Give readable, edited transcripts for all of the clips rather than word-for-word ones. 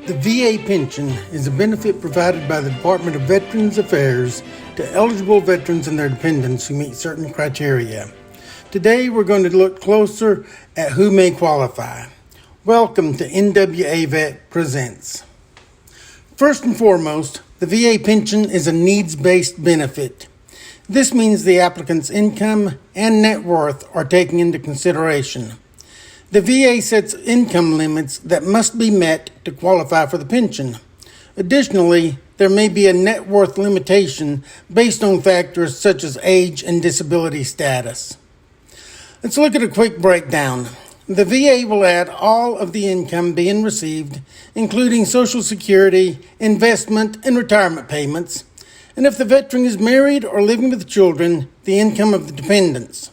The VA pension is a benefit provided by the Department of Veterans Affairs to eligible veterans and their dependents who meet certain criteria. Today we're going to look closer at who may qualify. Welcome to NWAVet Presents. First and foremost, the VA pension is a needs-based benefit. This means the applicant's income and net worth are taken into consideration. The VA sets income limits that must be met to qualify for the pension. Additionally, there may be a net worth limitation based on factors such as age and disability status. Let's look at a quick breakdown. The VA will add all of the income being received, including Social Security, investment, and retirement payments, and if the veteran is married or living with children, the income of the dependents.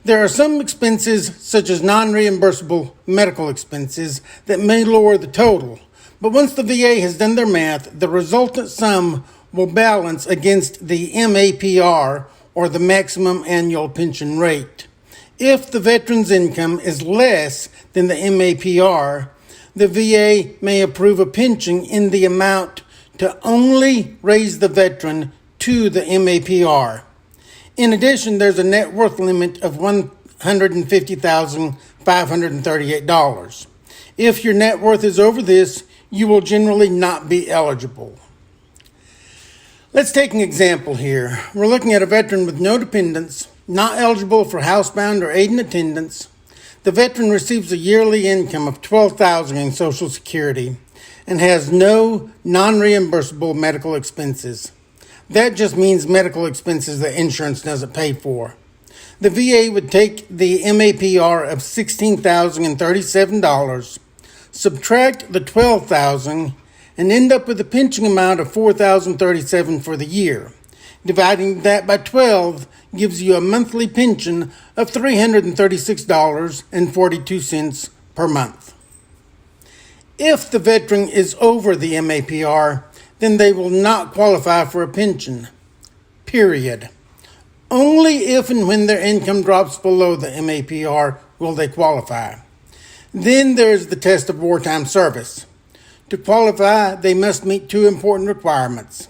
There are some expenses, such as non-reimbursable medical expenses, that may lower the total, but once the VA has done their math, the resultant sum will balance against the MAPR, or the maximum annual pension rate. If the veteran's income is less than the MAPR, the VA may approve a pension in the amount to only raise the veteran to the MAPR. In addition, there's a net worth limit of $150,538. If your net worth is over this, you will generally not be eligible. Let's take an example here. We're looking at a veteran with no dependents, not eligible for housebound or aid in attendance. The veteran receives a yearly income of $12,000 in Social Security and has no non-reimbursable medical expenses. That just means medical expenses that insurance doesn't pay for. The VA would take the MAPR of $16,037, subtract the $12,000, and end up with a pension amount of $4,037 for the year. Dividing that by 12 gives you a monthly pension of $336.42 per month. If the veteran is over the MAPR, then they will not qualify for a pension, period. Only if and when their income drops below the MAPR will they qualify. Then there's the test of wartime service. To qualify, they must meet two important requirements.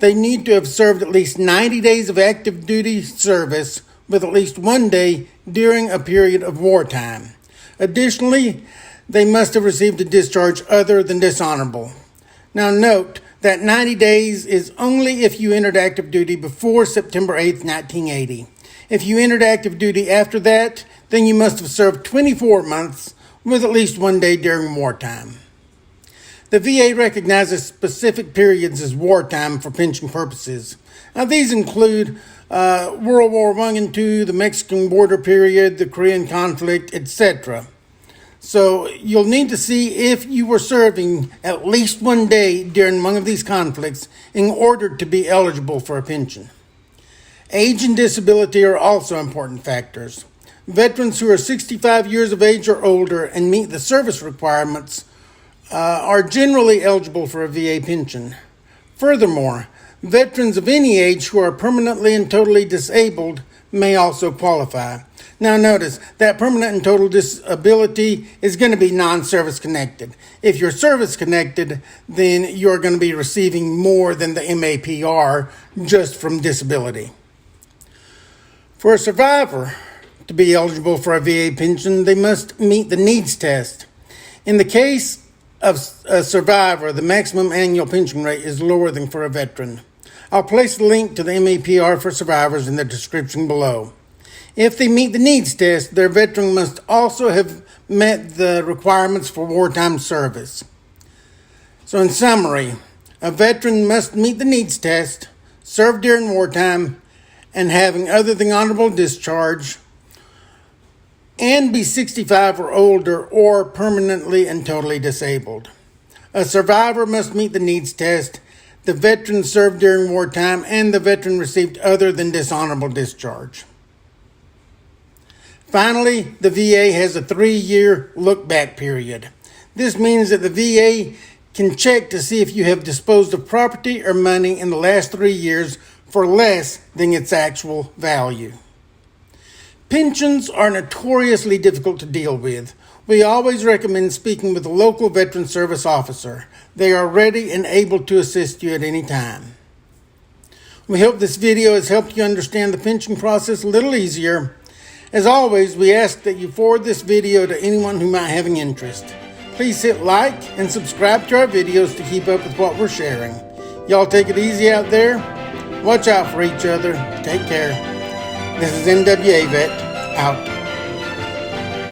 They need to have served at least 90 days of active duty service with at least 1 day during a period of wartime. Additionally, they must have received a discharge other than dishonorable. Now note that 90 days is only if you entered active duty before September 8, 1980. If you entered active duty after that, then you must have served 24 months with at least 1 day during wartime. The VA recognizes specific periods as wartime for pension purposes. Now these include World War I and II, the Mexican border period, the Korean conflict, etc. So you'll need to see if you were serving at least 1 day during one of these conflicts in order to be eligible for a pension. Age and disability are also important factors. Veterans who are 65 years of age or older and meet the service requirements are generally eligible for a VA pension. Furthermore, veterans of any age who are permanently and totally disabled may also qualify. Now notice that permanent and total disability is going to be non-service connected. If you're service connected, then you're going to be receiving more than the MAPR just from disability. For a survivor to be eligible for a VA pension, they must meet the needs test. In the case of a survivor, the maximum annual pension rate is lower than for a veteran. I'll place a link to the MAPR for survivors in the description below. If they meet the needs test, their veteran must also have met the requirements for wartime service. So in summary, a veteran must meet the needs test, serve during wartime, and having other than honorable discharge, and be 65 or older or permanently and totally disabled. A survivor must meet the needs test, the veteran served during wartime, and the veteran received other than dishonorable discharge. Finally, the VA has a 3-year look-back period. This means that the VA can check to see if you have disposed of property or money in the last 3 years for less than its actual value. Pensions are notoriously difficult to deal with. We always recommend speaking with a local Veteran Service officer. They are ready and able to assist you at any time. We hope this video has helped you understand the pension process a little easier. As always, we ask that you forward this video to anyone who might have an interest. Please hit like and subscribe to our videos to keep up with what we're sharing. Y'all take it easy out there. Watch out for each other. Take care. This is NWAVet, out.